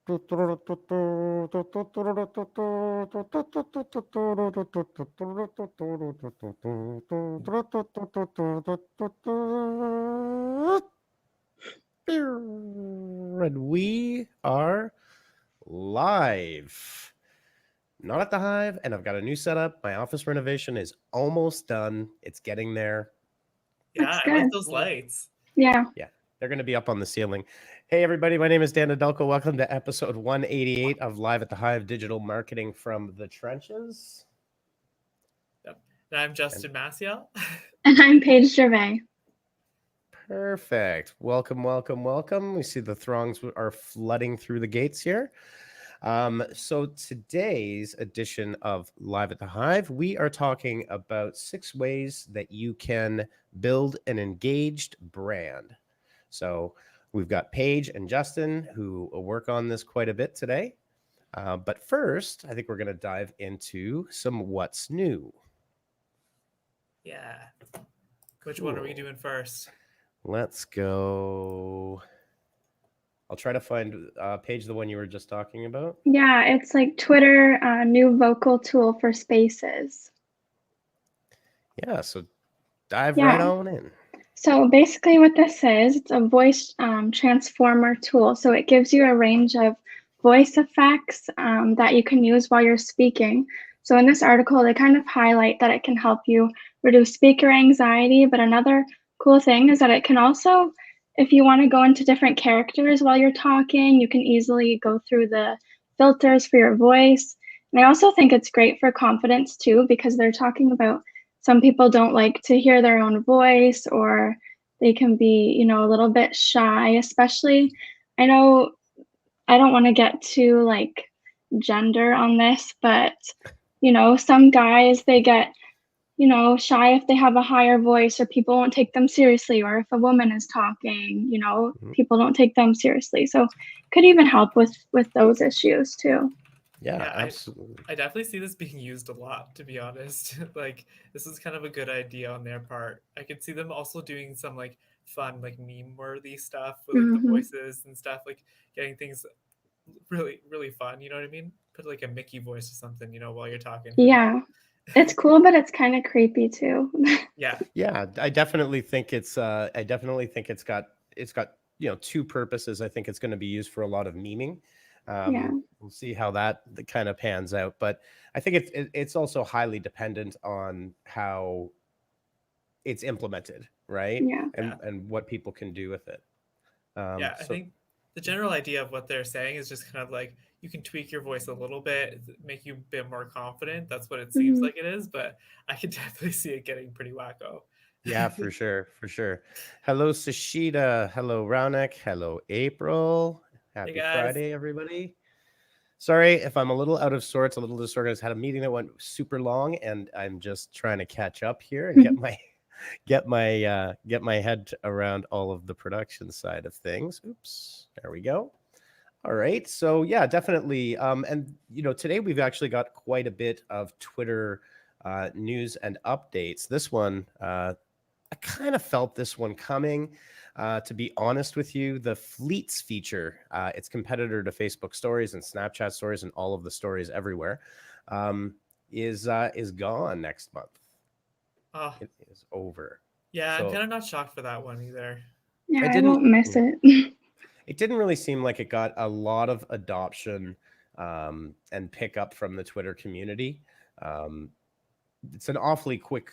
And we are live. Not at the Hive, and I've got a new setup. My office renovation is almost done. It's getting there. Yeah, That's I like good. those lights. Yeah. Yeah, they're going to be up on the ceiling. Hey, everybody, my name is Dan Adelko. Welcome to episode 188 of Live at the Hive Digital Marketing from the Trenches. Yep. And I'm Justin Maciel. And I'm Paige Gervais. Perfect. Welcome, welcome, welcome. We see the throngs are flooding through the gates here. So today's edition of Live at the Hive, we are talking about 6 ways that you can build an engaged brand. So we've got Paige and Justin who will work on this quite a bit today. But first, I think we're going to dive into some what's new. Yeah. Which one are we doing first? Let's go. I'll try to find Paige, the one you were just talking about. Yeah, it's like Twitter, new vocal tool for spaces. Yeah, so dive right on in. So basically what this is, it's a voice transformer tool. So it gives you a range of voice effects that you can use while you're speaking. So in this article, they kind of highlight that it can help you reduce speaker anxiety. But another cool thing is that it can also, if you want to go into different characters while you're talking, you can easily go through the filters for your voice. And I also think it's great for confidence too, because they're talking about some people don't like to hear their own voice, or they can be, a little bit shy, especially. I know I don't want to get too like gender on this, but some guys, they get shy if they have a higher voice, or people won't take them seriously, or if a woman is talking, people don't take them seriously. So it could even help with those issues too. Yeah, absolutely. I definitely see this being used a lot, to be honest. Like, this is kind of a good idea on their part. I could see them also doing some like fun, like meme-worthy stuff with like the voices and stuff, like getting things really, really fun. You know what I mean? Put like a Mickey voice or something, while you're talking. Yeah, it's cool, but it's kind of creepy too. Yeah, I definitely think it's got 2 purposes. I think it's going to be used for a lot of memeing. We'll see how that kind of pans out, but I think it's also highly dependent on how it's implemented, right? And what people can do with it. I think the general idea of what they're saying is just kind of like, you can tweak your voice a little bit, make you a bit more confident. That's what it seems like it is, but I can definitely see it getting pretty wacko. Yeah, for sure. Hello, Sashida. Hello, Raunek. Hello, April. Happy Friday, everybody. Sorry if I'm a little out of sorts, a little disorganized. Had a meeting that went super long, and I'm just trying to catch up here and get my head around all of the production side of things. Oops, there we go. All right, so yeah, definitely. And today we've actually got quite a bit of Twitter news and updates. This one, I kind of felt this one coming. To be honest with you, the Fleets feature, its competitor to Facebook Stories and Snapchat Stories and all of the stories everywhere, is gone next month. It is over. Yeah, I'm kind of not shocked for that one either. Yeah, I won't miss it. It didn't really seem like it got a lot of adoption and pickup from the Twitter community. It's an awfully quick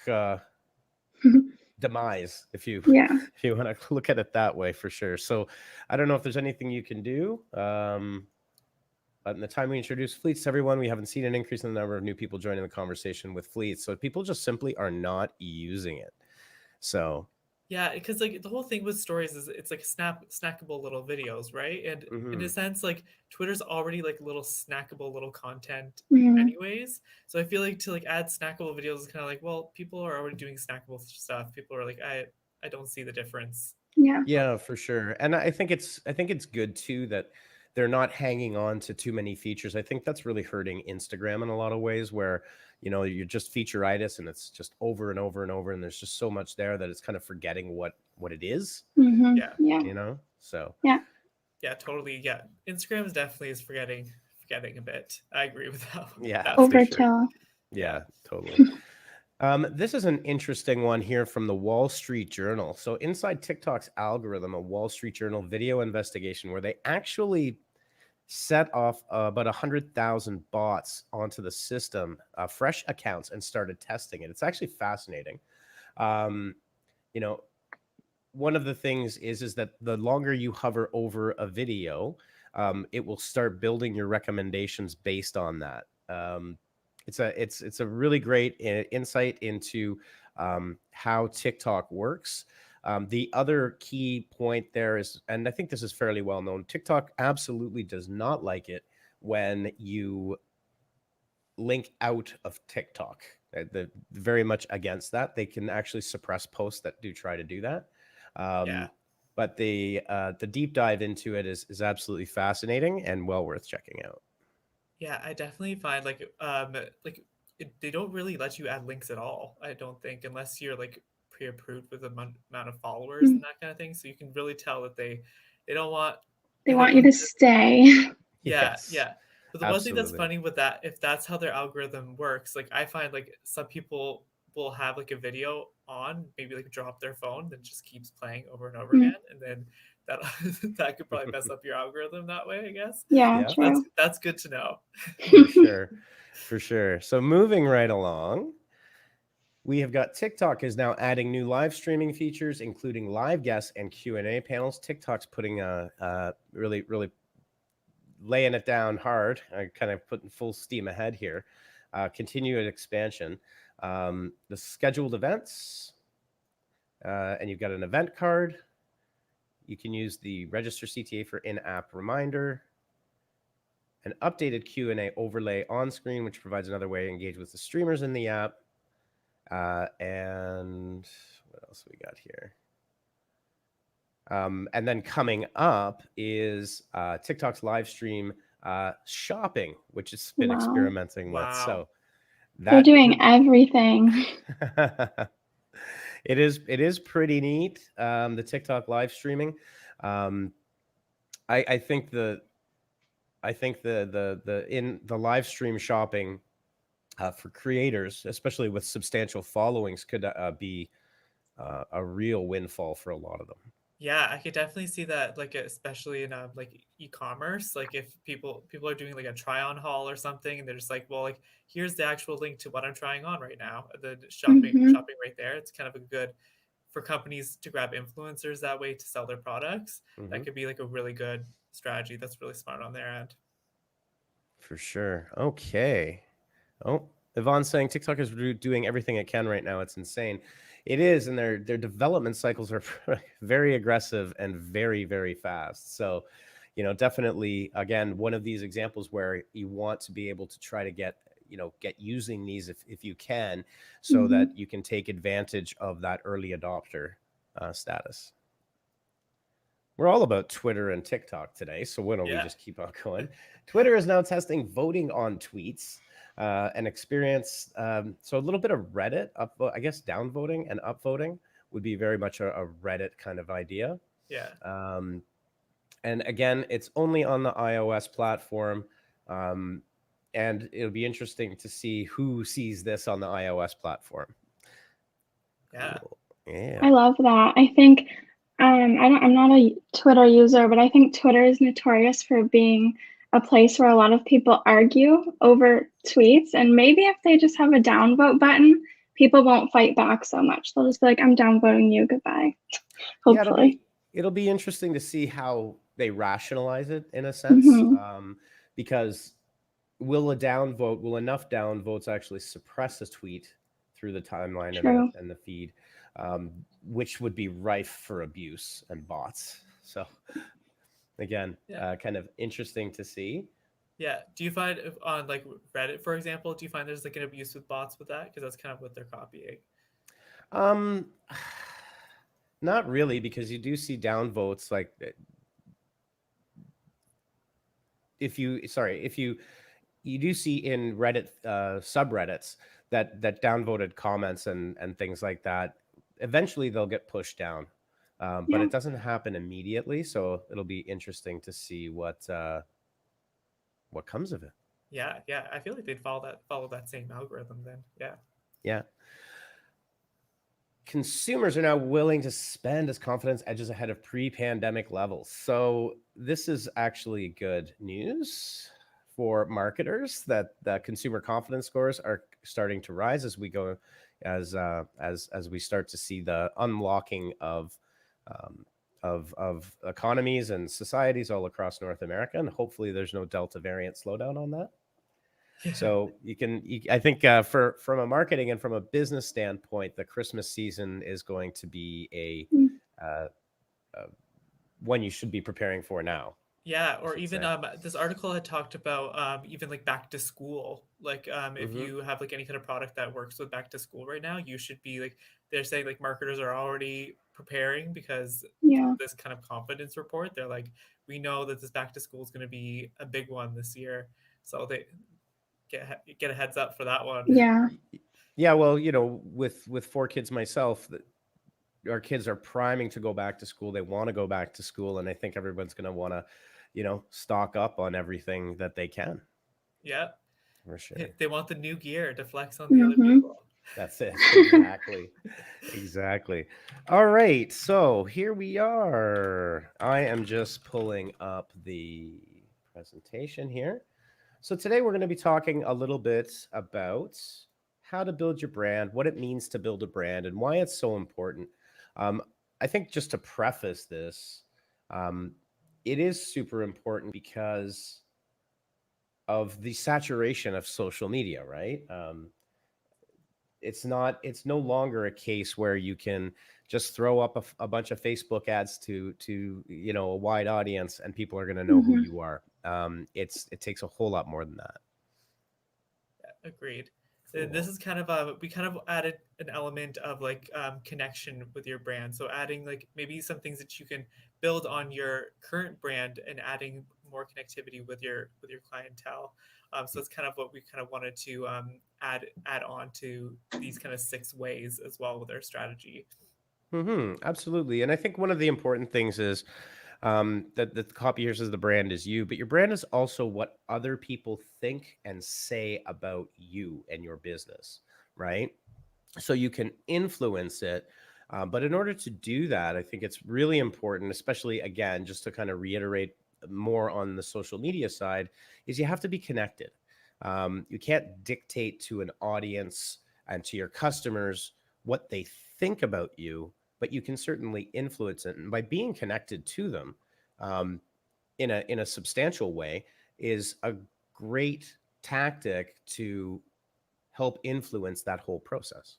demise, if you want to look at it that way, for sure. So I don't know if there's anything you can do. But in the time we introduce Fleets to everyone, we haven't seen an increase in the number of new people joining the conversation with Fleets. So people just simply are not using it. So yeah, because like the whole thing with stories is it's like snackable little videos, right? And in a sense, like Twitter's already like little snackable little content anyways. So I feel like to like add snackable videos is kind of like, well, people are already doing snackable stuff. People are like, I don't see the difference. Yeah, for sure. And I think it's good too that they're not hanging on to too many features. I think that's really hurting Instagram in a lot of ways, where you're just featureitis and it's just over and over and over, and there's just so much there that it's kind of forgetting what it is. Yeah. So Yeah, totally. Yeah, Instagram is definitely forgetting a bit. I agree with that. Yeah, That for for sure. Overkill. Yeah, totally. This is an interesting one here from the Wall Street Journal. So inside TikTok's algorithm, a Wall Street Journal video investigation where they actually set off about 100,000 bots onto the system, fresh accounts, and started testing it. It's actually fascinating. Um, you know, one of the things is that the longer you hover over a video, it will start building your recommendations based on that. It's a really great insight into how TikTok works. The other key point there is, and I think this is fairly well known, TikTok absolutely does not like it when you link out of TikTok. They're very much against that. They can actually suppress posts that do try to do that. yeah. But the deep dive into it is absolutely fascinating and well worth checking out. Yeah, I definitely find they don't really let you add links at all. I don't think unless you're like pre-approved with amount of followers Mm. and that kind of thing. So you can really tell that they don't want They they hope want you to stay. yeah, Yes, yeah. But the one thing that's absolutely. funny with that, if that's how their algorithm works, like I find like some people will have like a video on, maybe like drop their phone, then just keeps playing over and over Mm. again, and then that that could probably mess up your algorithm that way, I guess. Yeah, Yeah, That's true. that's good to know. for sure. For sure. So moving right along, we have got TikTok is now adding new live streaming features, including live guests and Q&A panels. TikTok's putting really, really laying it down hard, kind of putting full steam ahead here. Continued expansion. The scheduled events, and you've got an event card. You can use the register CTA for in-app reminder. An updated Q&A overlay on screen, which provides another way to engage with the streamers in the app. And what else we got here? And then coming up is TikTok's live stream shopping, which it's been Wow. experimenting with. Wow. So They're that doing everything. it is pretty neat. The TikTok live streaming. I think the in the live stream shopping for creators, especially with substantial followings, could be a real windfall for a lot of them. Yeah, I could definitely see that, like especially in like e-commerce. Like if people are doing like a try-on haul or something, and they're just like, well, like here's the actual link to what I'm trying on right now. The Hmm. shopping right there. It's kind of a good for companies to grab influencers that way to sell their products. Mm-hmm. That could be like a really good strategy. That's really smart on their end. For sure. Okay. Oh, Yvonne's saying TikTok is doing everything it can right now. It's insane. It is, and their development cycles are very aggressive and very, very fast. So, definitely, again, one of these examples where you want to be able to try to get using these if you can, so Hmm. that you can take advantage of that early adopter status. We're all about Twitter and TikTok today, so why don't we Yeah. just keep on going? Twitter is now testing voting on tweets, an experience. So a little bit of Reddit, I guess downvoting and upvoting would be very much a Reddit kind of idea. Yeah. And again, it's only on the iOS platform. And it'll be interesting to see who sees this on the iOS platform. Yeah. Cool. Yeah. I love that. I think I'm not a Twitter user, but I think Twitter is notorious for being a place where a lot of people argue over tweets. And maybe if they just have a downvote button, people won't fight back so much. They'll just be like, I'm downvoting you, goodbye. Yeah, Hopefully. it'll be interesting to see how they rationalize it in a sense, Hmm. because will enough downvotes actually suppress a tweet through the timeline True. and the feed, which would be rife for abuse and bots. So again, Yeah. kind of interesting to see. Yeah. Do you find on like Reddit, for example, do you find there's like an abuse with bots with that? Because that's kind of what they're copying. Um, not really, because you do see downvotes like if you do see in Reddit subreddits that downvoted comments and things like that. Eventually, they'll get pushed down. but it doesn't happen immediately. So it'll be interesting to see what comes of it. Yeah, I feel like they'd follow that same algorithm then. Yeah. Consumers are now willing to spend as confidence edges ahead of pre-pandemic levels. So this is actually good news for marketers, that the consumer confidence scores are starting to rise as we go, as we start to see the unlocking of economies and societies all across North America, and hopefully there's no Delta variant slowdown on that. So I think from a marketing and from a business standpoint, the Christmas season is going to be a one you should be preparing for now. Yeah, or even this article had talked about even like back to school. Like if you have like any kind of product that works with back to school right now, you should be like, they're saying like marketers are already preparing because this kind of confidence report. They're like, we know that this back to school is going to be a big one this year, so they get a heads up for that one. Yeah. Well, with 4 kids myself, our kids are priming to go back to school. They want to go back to school, and I think everyone's going to want to, stock up on everything that they can. Yeah, for sure. They want the new gear to flex on the other people. That's it. Exactly. All right. So here we are. I am just pulling up the presentation here. So today we're going to be talking a little bit about how to build your brand, what it means to build a brand, and why it's so important. I think just to preface this, it is super important because of the saturation of social media, right? It's no longer a case where you can just throw up a bunch of Facebook ads to a wide audience and people are going to know who you are. It takes a whole lot more than that. Yeah, agreed. Cool. This is kind of we kind of added an element of like connection with your brand. So adding like maybe some things that you can build on your current brand and adding more connectivity with your clientele. So it's kind of what we kind of wanted to add on to these kind of 6 ways as well with our strategy. Absolutely. And I think one of the important things is that the copy here says the brand is you, but your brand is also what other people think and say about you and your business, right? So you can influence it. But in order to do that, I think it's really important, especially again, just to kind of reiterate more on the social media side, is you have to be connected. You can't dictate to an audience and to your customers what they think about you, but you can certainly influence it. And by being connected to them in a substantial way is a great tactic to help influence that whole process.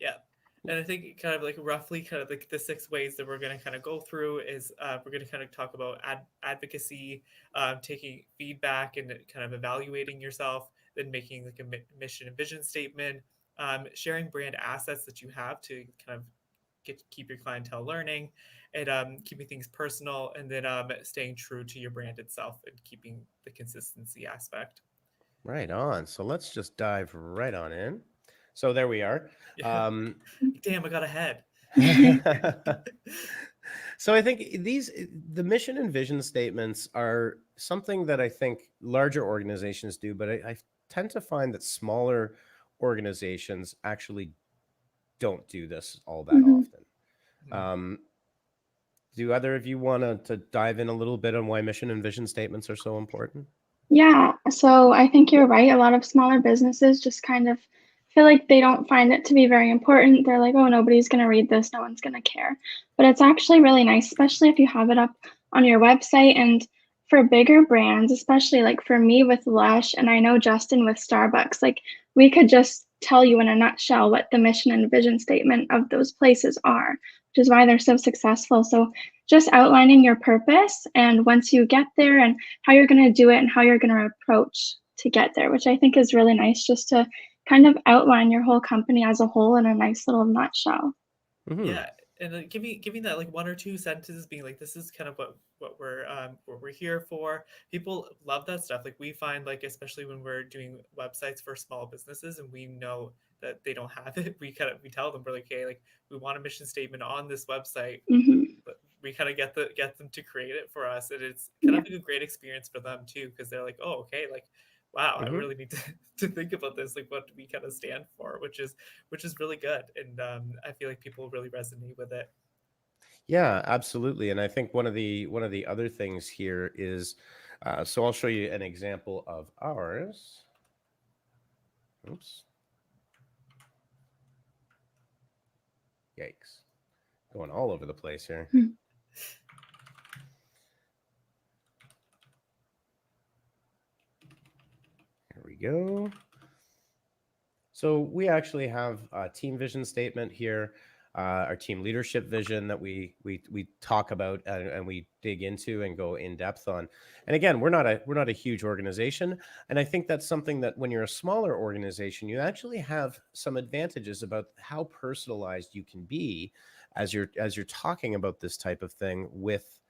Yeah. And I think kind of like roughly kind of like the 6 ways that we're going to kind of go through is we're going to kind of talk about advocacy, taking feedback and kind of evaluating yourself, then making like a mission and vision statement, sharing brand assets that you have to kind of keep your clientele learning, and keeping things personal, and then staying true to your brand itself and keeping the consistency aspect. Right on. So let's just dive right on in. So there we are. Damn, I got ahead. So I think the mission and vision statements are something that I think larger organizations do, but I tend to find that smaller organizations actually don't do this all that often. Do either of you want to dive in a little bit on why mission and vision statements are so important? Yeah, so I think you're right. A lot of smaller businesses just kind of feel like they don't find it to be very important. They're like, oh, nobody's going to read this. No one's going to care. But it's actually really nice, especially if you have it up on your website. And for bigger brands, especially like for me with Lush, and I know Justin with Starbucks, like we could just tell you in a nutshell what the mission and vision statement of those places are, which is why they're so successful. So just outlining your purpose and once you get there and how you're going to do it and how you're going to approach to get there, which I think is really nice, just to kind of outline your whole company as a whole in a nice little nutshell. Yeah. and giving that like one or two sentences, being like, this is kind of what we're here for. People love that stuff. Like we find, like especially when we're doing websites for small businesses and we know that they don't have it, we tell them, we're like, hey, like we want a mission statement on this website, but we kind of get them to create it for us, and it's kind of like a great experience for them too, because they're like, oh, okay, like wow, I really need to think about this, like what we kind of stand for, which is really good, and I feel like people really resonate with it. Yeah, absolutely. And I think one of the other things here is, so I'll show you an example of ours. Oops. Yikes. Going all over the place here. Here we go. So we actually have a team vision statement here, our team leadership vision that we talk about and we dig into and go in depth on. And again, we're not a huge organization, and I think that's something that when you're a smaller organization, you actually have some advantages about how personalized you can be as you're talking about this type of thing with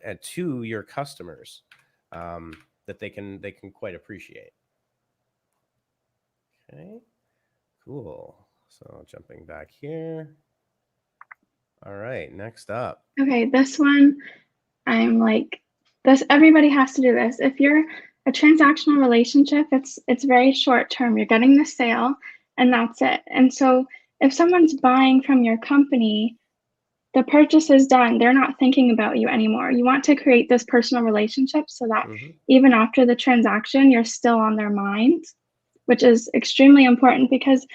and to your customers, that they can quite appreciate. Okay, cool. So jumping back here. All right, next up. Okay, this one, I'm like, this, everybody has to do this. If you're a transactional relationship, it's very short term. You're getting the sale and that's it. And so if someone's buying from your company, the purchase is done. They're not thinking about you anymore. You want to create this personal relationship so that even after the transaction, you're still on their mind, which is extremely important, because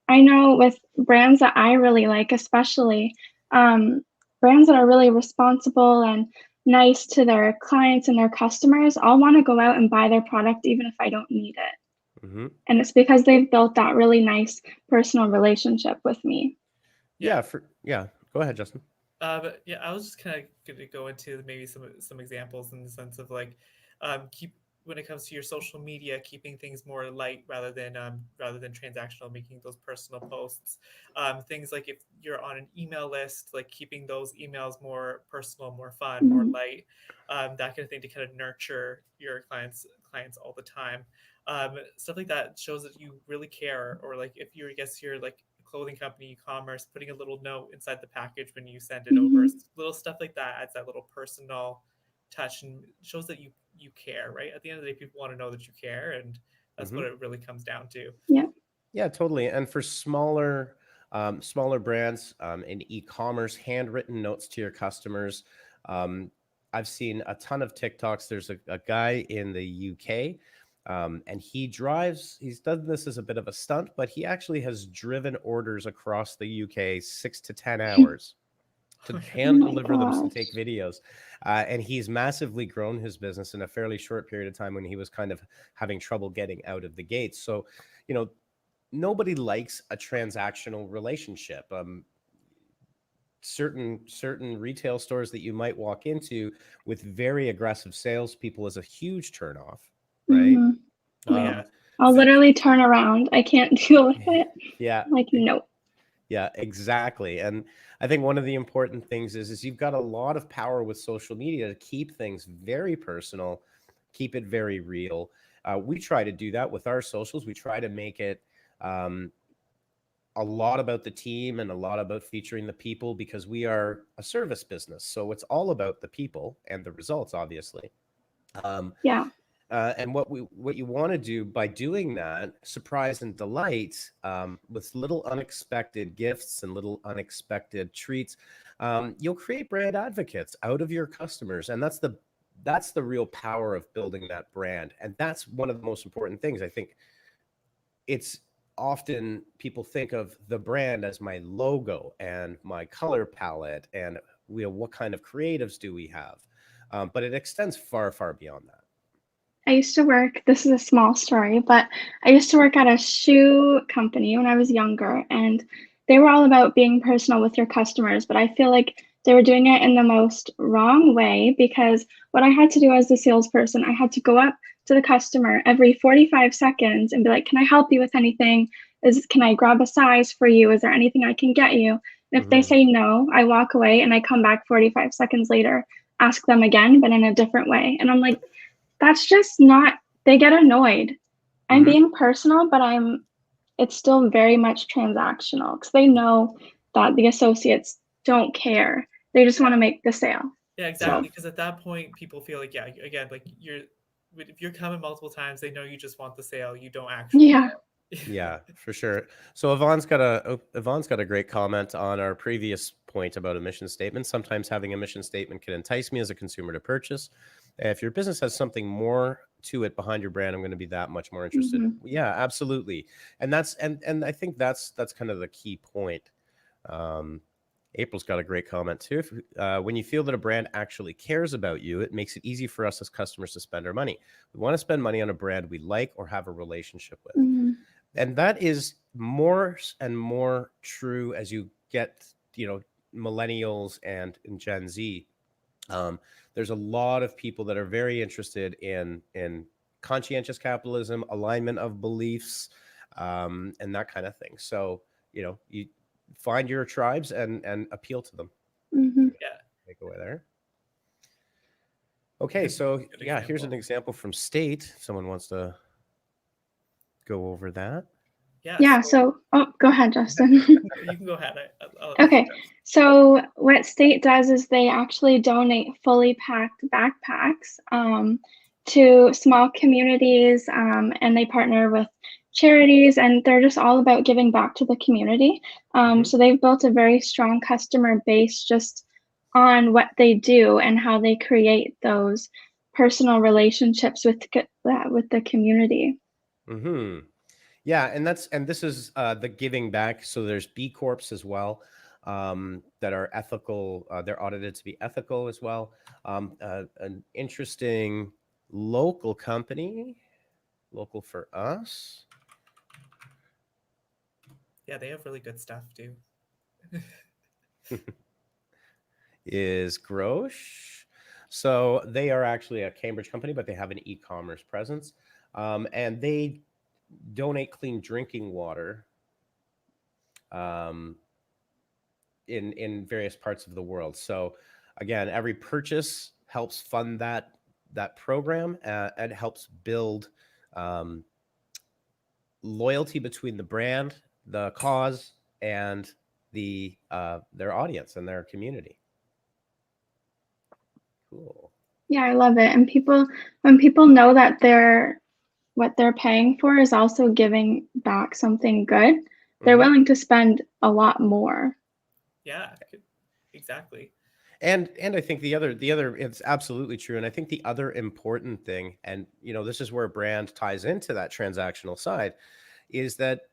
I know with brands that I really like, especially brands that are really responsible and nice to their clients and their customers, I'll want to go out and buy their product even if I don't need it. And it's because they've built that really nice personal relationship with me. Yeah, go ahead, Justin. But yeah, I was just kind of going to go into maybe some examples in the sense of like, when it comes to your social media, keeping things more light rather than transactional, making those personal posts. Things like if you're on an email list, like keeping those emails more personal, more fun, more light, that kind of thing, to kind of nurture your clients all the time. Stuff like that shows that you really care. Or like if you're, I guess you're like clothing company, e-commerce, putting a little note inside the package when you send it over, little stuff like that adds that little personal touch and shows that you care, right? At the end of the day, people want to know that you care, and that's what it really comes down to. Yeah, totally. And for smaller brands in e-commerce, handwritten notes to your customers. I've seen a ton of TikToks. There's a guy in the UK, and he's done this as a bit of a stunt, but he actually has driven orders across the UK 6 to 10 hours to hand deliver them, to take videos. And he's massively grown his business in a fairly short period of time when he was kind of having trouble getting out of the gates. So, nobody likes a transactional relationship. Certain retail stores that you might walk into with very aggressive salespeople is a huge turnoff, right? I'll literally turn around. I can't deal with it. Like, no. Yeah, exactly. And I think one of the important things is you've got a lot of power with social media to keep things very personal, keep it very real. We try to do that with our socials. We try to make it a lot about the team and a lot about featuring the people, because we are a service business. So it's all about the people and the results, obviously. And what you want to do by doing that, surprise and delight, with little unexpected gifts and little unexpected treats, you'll create brand advocates out of your customers. And that's the real power of building that brand. And that's one of the most important things. I think it's often people think of the brand as my logo and my color palette and what kind of creatives do we have, but it extends far, far beyond that. I used to work, this is a small story, but I used to work at a shoe company when I was younger, and they were all about being personal with your customers, but I feel like they were doing it in the most wrong way, because what I had to do as a salesperson, I had to go up to the customer every 45 seconds and be like, can I help you with anything? Can I grab a size for you? Is there anything I can get you? If they say no, I walk away and I come back 45 seconds later, ask them again, but in a different way. And I'm like, that's just not, they get annoyed. I'm being personal, but it's still very much transactional because they know that the associates don't care. They just want to make the sale. Yeah, exactly. Because at that point, people feel like, yeah, again, like if you're coming multiple times, they know you just want the sale. You don't actually. Yeah. Yeah, for sure. So Yvonne's got a great comment on our previous point about a mission statement. Sometimes having a mission statement can entice me as a consumer to purchase. If your business has something more to it behind your brand, I'm going to be that much more interested. Yeah, absolutely. And I think that's kind of the key point. April's got a great comment too. When you feel that a brand actually cares about you, it makes it easy for us as customers to spend our money. We want to spend money on a brand we like or have a relationship with. And that is more and more true as you get, millennials and Gen Z. There's a lot of people that are very interested in conscientious capitalism, alignment of beliefs, and that kind of thing. So, you find your tribes and appeal to them. Yeah. Take away there. Okay, so here's an example from State. Someone wants to go over that. Yeah. So, go ahead, Justin. You can go ahead. Okay. So what State does is they actually donate fully packed backpacks to small communities, and they partner with charities, and they're just all about giving back to the community. So they've built a very strong customer base just on what they do and how they create those personal relationships with the community. Yeah, and this is the giving back. So there's B Corps as well, that are ethical. They're audited to be ethical as well. An interesting local company, local for us. Yeah, they have really good stuff too. Is Grosh. So they are actually a Cambridge company, but they have an e-commerce presence, and they donate clean drinking water in various parts of the world. So again, every purchase helps fund that program, and helps build loyalty between the brand, the cause, and their audience and their community. Cool. Yeah, I love it. And when people know that what they're paying for is also giving back something good, they're willing to spend a lot more. Yeah, exactly. And I think the other it's absolutely true. And I think the other important thing, and this is where brand ties into that transactional side, is that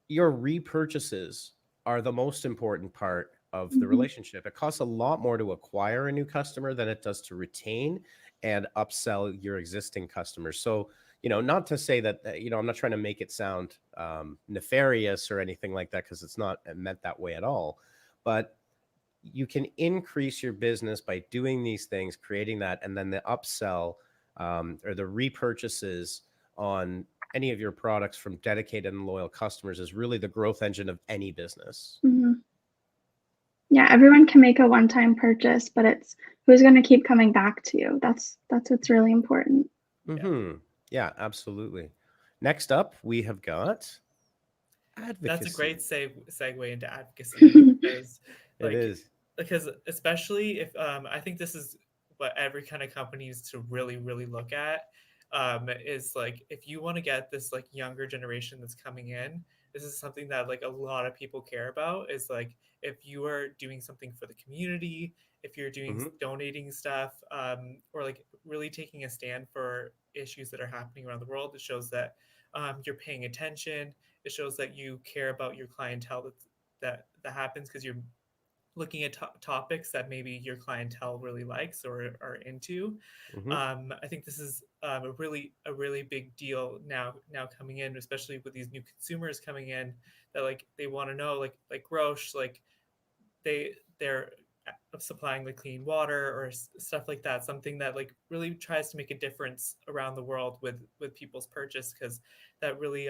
your repurchases are the most important part of the relationship. It costs a lot more to acquire a new customer than it does to retain and upsell your existing customers. So, not to say that, I'm not trying to make it sound nefarious or anything like that, because it's not meant that way at all. But you can increase your business by doing these things, creating that, and then the upsell or the repurchases on any of your products from dedicated and loyal customers is really the growth engine of any business. Yeah, everyone can make a one-time purchase, but it's who's going to keep coming back to you. That's what's really important. Yeah, absolutely. Next up, we have got advocacy. That's a great segue into advocacy because it is. Because especially if I think this is what every kind of company needs to really, really look at, is like if you want to get this like younger generation that's coming in, this is something that like a lot of people care about, is like if you are doing something for the community, if you're doing donating stuff, or like really taking a stand for issues that are happening around the world, it shows that you're paying attention. It shows that you care about your clientele that happens because you're looking at topics that maybe your clientele really likes or are into. I think this is a really big deal now coming in, especially with these new consumers coming in, that like they want to know like Roche, like they're supplying the clean water or stuff like that, something that like really tries to make a difference around the world with people's purchase, because that really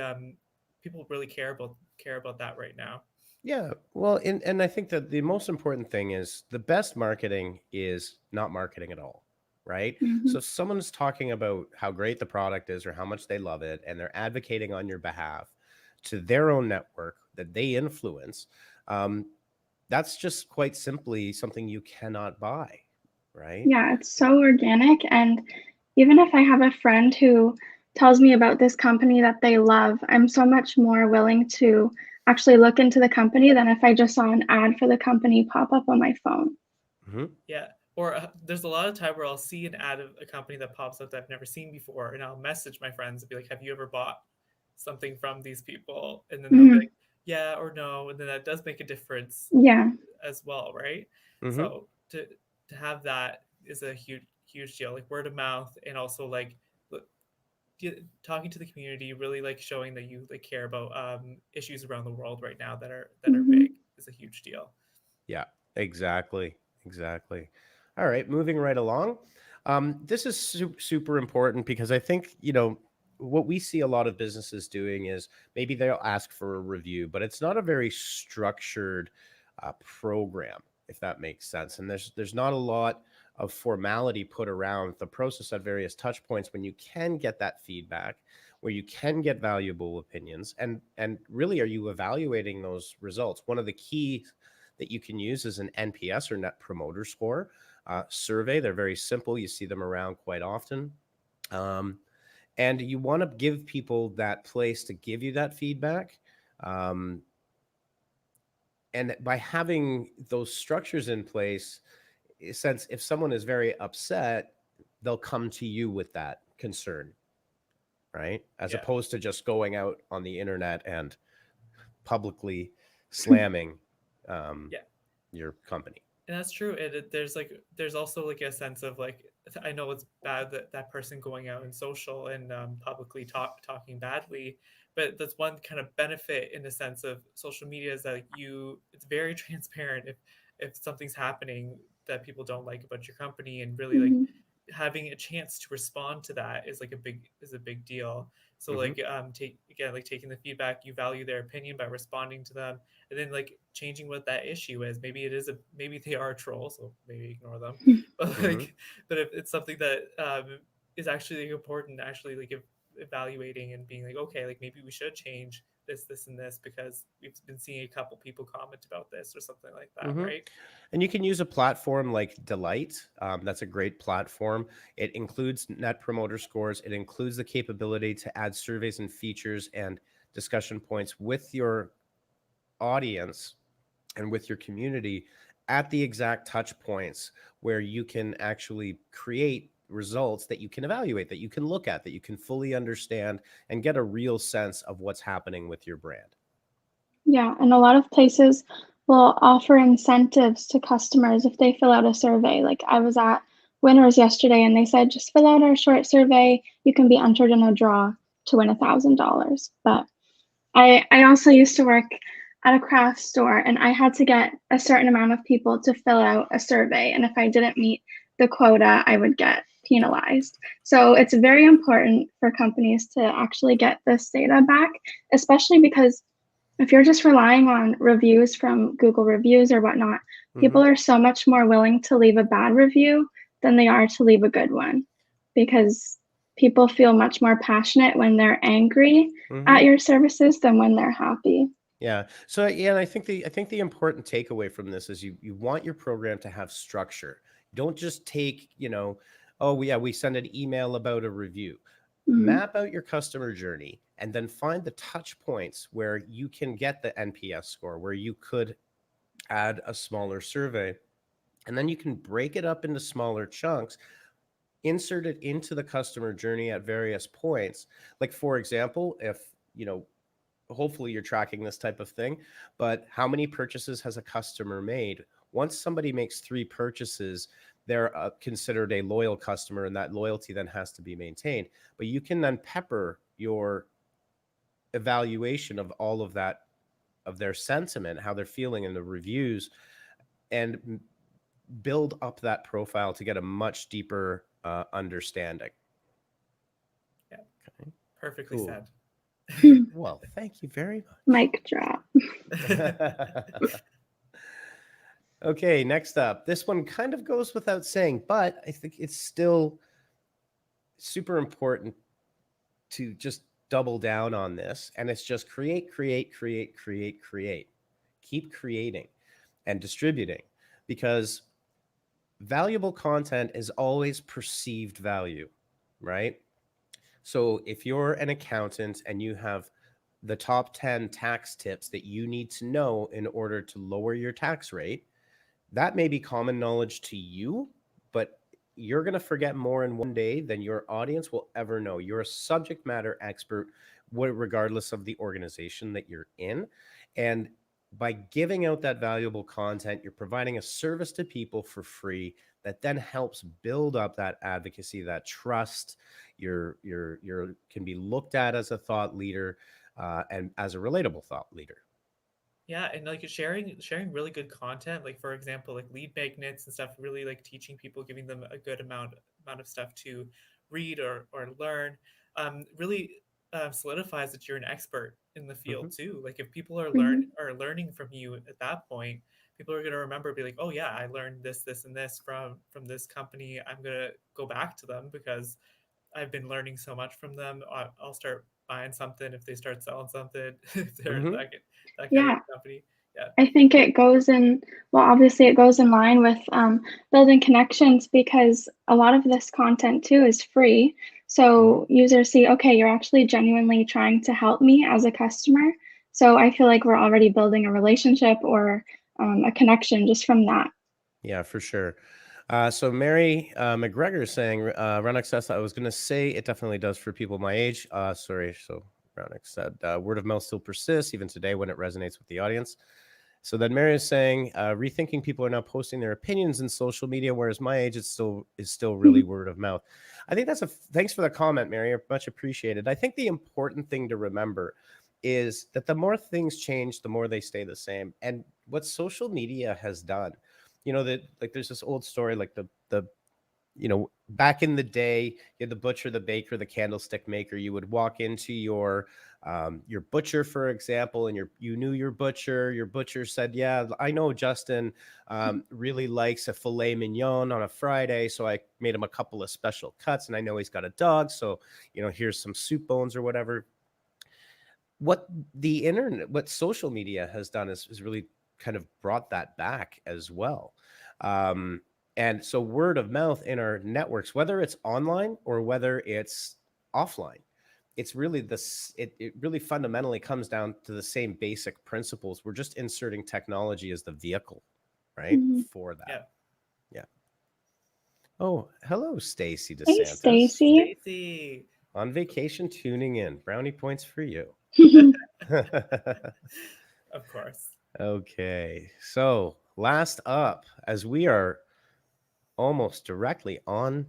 people really care about that right now. Yeah. Well, and I think that the most important thing is the best marketing is not marketing at all, right? Mm-hmm. So if someone's talking about how great the product is or how much they love it, and they're advocating on your behalf to their own network that they influence, um, that's just quite simply something you cannot buy, right? Yeah, it's so organic. And even if I have a friend who tells me about this company that they love, I'm so much more willing to actually look into the company than if I just saw an ad for the company pop up on my phone. Hmm. Yeah. Or there's a lot of time where I'll see an ad of a company that pops up that I've never seen before, and I'll message my friends and be like, "Have you ever bought something from these people?" And then they'll be Hmm. like, "Yeah" or "No," and then that does make a difference Yeah. as well, right? Hmm. So to have that is a huge deal, like word of mouth, and also like talking to the community, really like showing that you like care about issues around the world right now that are Hmm. big is a huge deal. Yeah, exactly. Exactly. All right, moving right along. This is super important because I think, what we see a lot of businesses doing is maybe they'll ask for a review, but it's not a very structured program, if that makes sense. And there's not a lot of formality put around the process at various touch points when you can get that feedback, where you can get valuable opinions, and really, are you evaluating those results? One of the key that you can use is an NPS, or Net Promoter Score survey. They're very simple. You see them around quite often. Um, and you want to give people that place to give you that feedback. Um, and by having those structures in place, since if someone is very upset, they'll come to you with that concern, right? As Yeah. opposed to just going out on the internet and publicly slamming um, Yeah. your company. And that's true. There's also like a sense of like, I know it's bad that that person going out in social and publicly talking badly, but that's one kind of benefit in the sense of social media is that it's very transparent if something's happening that people don't like about your company, and really like Hmm. having a chance to respond to that is a big deal. So Hmm. like take again, like taking the feedback, you value their opinion by responding to them, and then like changing what that issue is. Maybe they are a troll, so maybe ignore them. But Hmm. like, but if it's something that is actually like, important, actually like evaluating and being like, okay, like maybe we should change this and this because we've been seeing a couple people comment about this or something like that, Hmm. right? And you can use a platform like Delight. That's a great platform. It includes Net Promoter Scores. It includes the capability to add surveys and features and discussion points with your audience and with your community at the exact touch points where you can actually create results that you can evaluate, that you can look at, that you can fully understand and get a real sense of what's happening with your brand. Yeah, and a lot of places will offer incentives to customers if they fill out a survey. Like I was at Winners yesterday and they said, just fill out our short survey. You can be entered in a draw to win $1,000. But I also used to work at a craft store and I had to get a certain amount of people to fill out a survey. And if I didn't meet the quota, I would get penalized. So it's very important for companies to actually get this data back, especially because if you're just relying on reviews from Google reviews or whatnot, Hmm. people are so much more willing to leave a bad review than they are to leave a good one because people feel much more passionate when they're angry Hmm. at your services than when they're happy. Yeah. So yeah, and I think the important takeaway from this is you want your program to have structure. Don't just take, oh yeah, we send an email about a review. Mhm. Map out your customer journey and then find the touch points where you can get the NPS score, where you could add a smaller survey. And then you can break it up into smaller chunks, insert it into the customer journey at various points. Like for example, if, hopefully you're tracking this type of thing, but how many purchases has a customer made? Once somebody makes 3 purchases, they're considered a loyal customer, and that loyalty then has to be maintained. But you can then pepper your evaluation of all of that, of their sentiment, how they're feeling in the reviews, and build up that profile to get a much deeper understanding. Yeah, Okay, perfectly cool. said. Well, thank you very much. Mic drop. Okay, next up. This one kind of goes without saying, but I think it's still super important to just double down on this. And it's just create, create, create, create, create. Keep creating and distributing, because valuable content is always perceived value, right? So if you're an accountant and you have the top 10 tax tips that you need to know in order to lower your tax rate, that may be common knowledge to you, but you're going to forget more in one day than your audience will ever know. You're a subject matter expert, regardless of the organization that you're in. And by giving out that valuable content, you're providing a service to people for free that then helps build up that advocacy, that trust. You're can be looked at as a thought leader, and as a relatable thought leader. Yeah, and like sharing really good content, like for example, like lead magnets and stuff, really like teaching people, giving them a good amount of stuff to read or learn, really solidifies that you're an expert in the field too. Like if people are learning from you at that point, people are going to remember, be like, oh yeah, I learned this and this from this company. I'm gonna go back to them because I've been learning so much from them. I'll start buying something if they start selling something. If they're Mm-hmm. that kind of Yeah. company. Yeah. I think it goes in, well, obviously it goes in line with building connections, because a lot of this content too is free. So users see, okay, you're actually genuinely trying to help me as a customer. So I feel like we're already building a relationship or a connection just from that. Yeah, for sure. So Mary McGregor is saying, Renix says, I was going to say it definitely does for people my age. Sorry. So Renix said, word of mouth still persists even today when it resonates with the audience. So then Mary is saying, rethinking people are now posting their opinions in social media, whereas my age is still really word of mouth. I think thanks for the comment, Mary. Much appreciated. I think the important thing to remember is that the more things change, the more they stay the same. And what social media has done, that like there's this old story, like the back in the day, you had the butcher, the baker, the candlestick maker. You would walk into your butcher, for example, and you knew your butcher. Your butcher said, yeah, I know Justin really likes a filet mignon on a Friday, so I made him a couple of special cuts, and I know he's got a dog, so here's some soup bones or whatever. What social media has done is really kind of brought that back as well. And so word of mouth in our networks, whether it's online or whether it's offline, it's really it really fundamentally comes down to the same basic principles. We're just inserting technology as the vehicle, right? For that. Yeah. Yeah. Oh, hello, Stacy Hey, DeSantis. Stacy. Stacy. On vacation, tuning in. Brownie points for you. Of course. Okay. So last up, as we are almost directly on,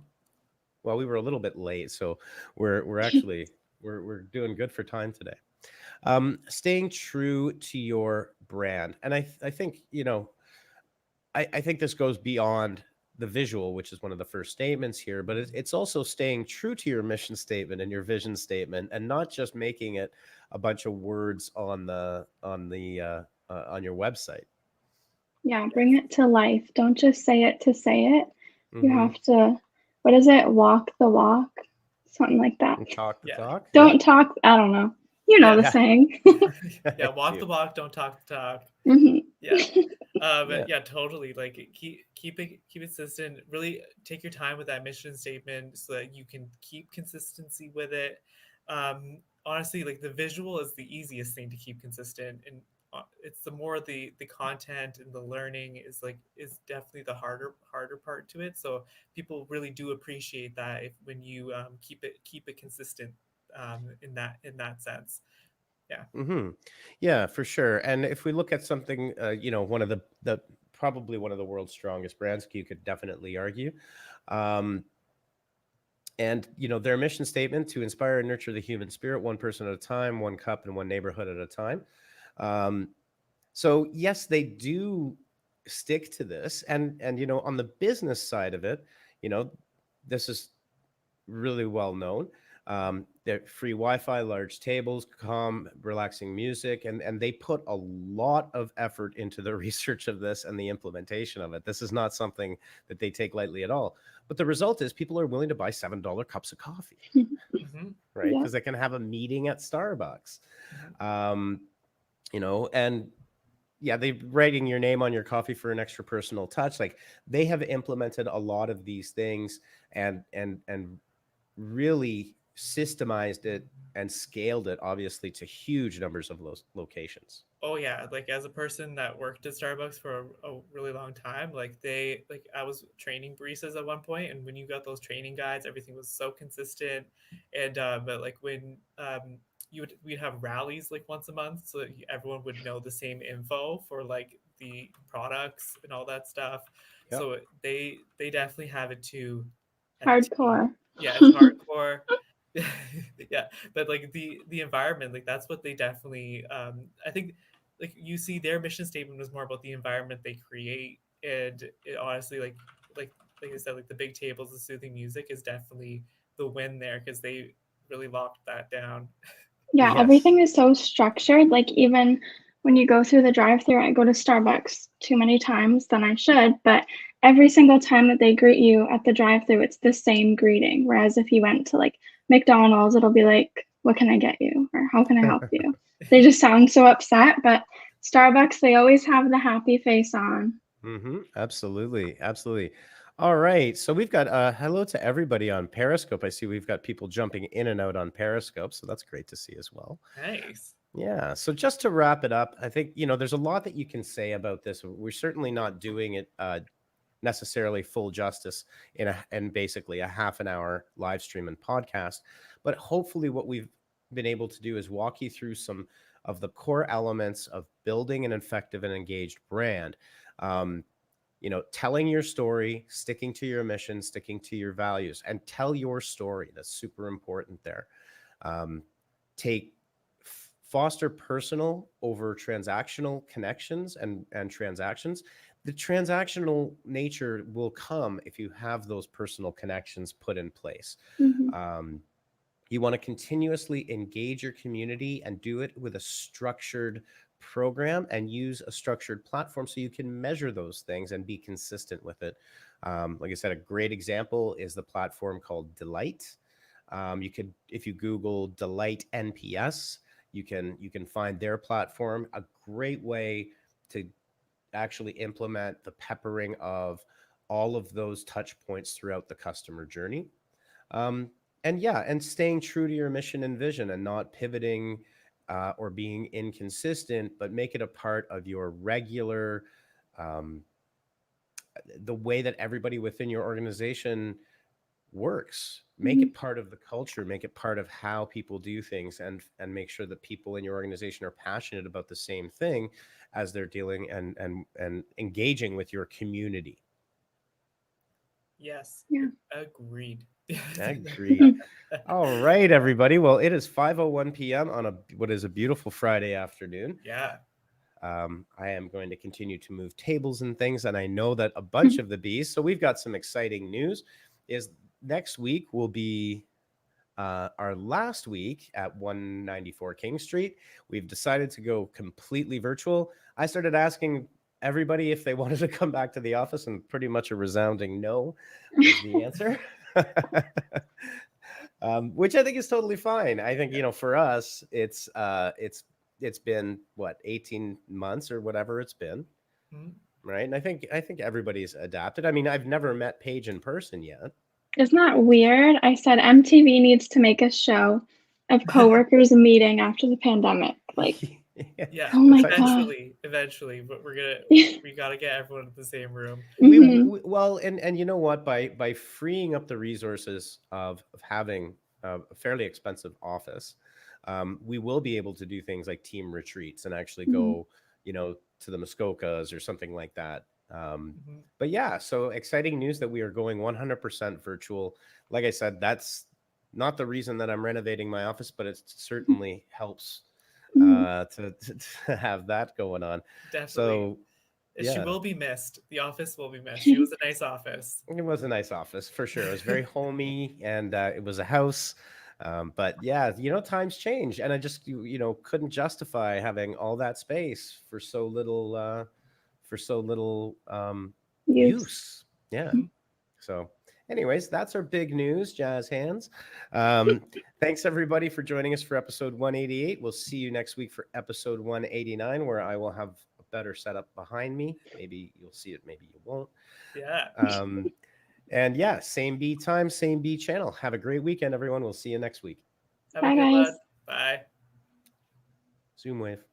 well, we were a little bit late, so we're actually we're doing good for time today. Staying true to your brand, and I think I think this goes beyond the visual, which is one of the first statements here, but it's also staying true to your mission statement and your vision statement, and not just making it a bunch of words on your website. Yeah, bring it to life. Don't just say it to say it. You Mm-hmm. have to, what is it? Walk the walk, something like that. And talk the talk. Don't talk, I don't know. You know the saying. Yeah, walk the walk, don't talk the talk. Mhm. Yeah. Yeah. Yeah, totally. Like keep it consistent. Really take your time with that mission statement so that you can keep consistency with it. Honestly, like the visual is the easiest thing to keep consistent, and it's the more the content and the learning is definitely the harder part to it. So people really do appreciate that when you keep it consistent in that sense. Yeah. Mm-hmm. Yeah, for sure. And if we look at something, one of the probably one of the world's strongest brands, you could definitely argue. And their mission statement: to inspire and nurture the human spirit, one person at a time, one cup and one neighborhood at a time. So yes, they do stick to this, and on the business side of it, this is really well known. They're free Wi-Fi, large tables, calm, relaxing music, and they put a lot of effort into the research of this and the implementation of it. This is not something that they take lightly at all. But the result is people are willing to buy $7 cups of coffee, right? Yeah. Because they can have a meeting at Starbucks, Mm-hmm. um, and yeah, they writing your name on your coffee for an extra personal touch. Like they have implemented a lot of these things and really systemized it and scaled it obviously to huge numbers of locations. Oh yeah, like as a person that worked at Starbucks for a really long time, like I was training baristas at one point, and when you got those training guides, everything was so consistent. And but like when we'd have rallies like once a month, so that everyone would know the same info for like the products and all that stuff. Yep. So they definitely have it to a T. Hardcore. Yeah, it's hardcore. Yeah, but like the environment, like that's what they definitely I think like you see their mission statement was more about the environment they create, and it honestly like I said, like the big tables, the soothing music is definitely the win there because they really locked that down. Yeah, Yes. everything is so structured. Like even when you go through the drive-through, I go to Starbucks too many times than I should, but every single time that they greet you at the drive-through, it's the same greeting. Whereas if you went to like McDonald's, it'll be like, "What can I get you?" or "How can I help you?" They just sound so upset, but Starbucks, they always have the happy face on. Absolutely. Absolutely. All right. So we've got hello to everybody on Periscope. I see we've got people jumping in and out on Periscope. So that's great to see as well. Nice. Yeah. So just to wrap it up, I think, there's a lot that you can say about this. We're certainly not doing it necessarily full justice in basically a half an hour live stream and podcast. But hopefully, what we've been able to do is walk you through some of the core elements of building an effective and engaged brand. Um, telling your story, sticking to your mission, sticking to your values, and tell your story. That's super important there. Um, take foster personal over transactional connections and transactions. The transactional nature will come if you have those personal connections put in place. Mhm. um, you want to continuously engage your community and do it with a structured program and use a structured platform so you can measure those things and be consistent with it. Like I said, a great example is the platform called Delight. You could, if you Google Delight NPS, you can find their platform. A great way to actually implement the peppering of all of those touch points throughout the customer journey. Um, and yeah, and staying true to your mission and vision and not pivoting or being inconsistent, but make it a part of your regular, um, the way that everybody within your organization works. Make Mhm. it part of the culture, make it part of how people do things, and make sure that people in your organization are passionate about the same thing as they're dealing and engaging with your community. Yes, Yeah. agreed. Agreed. All right, everybody. Well, it is 5:01 p.m. on what is a beautiful Friday afternoon. Yeah. I am going to continue to move tables and things, and I know that a bunch of the bees. So we've got some exciting news. Is next week will be our last week at 194 King Street. We've decided to go completely virtual. I started asking everybody if they wanted to come back to the office, and pretty much a resounding no was the answer. Which I think is totally fine. I think, Yeah. for us, it's been what, 18 months or whatever it's been, Mhm. right? And I think everybody's adapted. I mean, I've never met Paige in person yet. Isn't that weird? I said MTV needs to make a show of coworkers meeting after the pandemic. Like, Yeah, Yeah, oh my that's actually God. eventually, but we gotta get everyone in the same room. Mhm. well, and you know what, by freeing up the resources of having a fairly expensive office, we will be able to do things like team retreats and actually Mhm. go, to the Muskokas or something like that. Mhm. But yeah, so exciting news that we are going 100% virtual. Like I said, that's not the reason that I'm renovating my office, but it certainly helps Mhm. to have that going on. Definitely. So She yeah, will be missed. The office will be missed. She was a nice office. it was a nice office for sure. It was very homey, and it was a house. But yeah, times change, and I just couldn't justify having all that space for so little use. Yeah. So anyways, that's our big news, jazz hands. Thanks everybody for joining us for episode 188. We'll see you next week for episode 189, where I will have a better setup behind me. Maybe you'll see it, maybe you won't. Yeah. And yeah, same B time, same B channel. Have a great weekend, everyone. We'll see you next week. Have a good one. Bye. Zoom wave.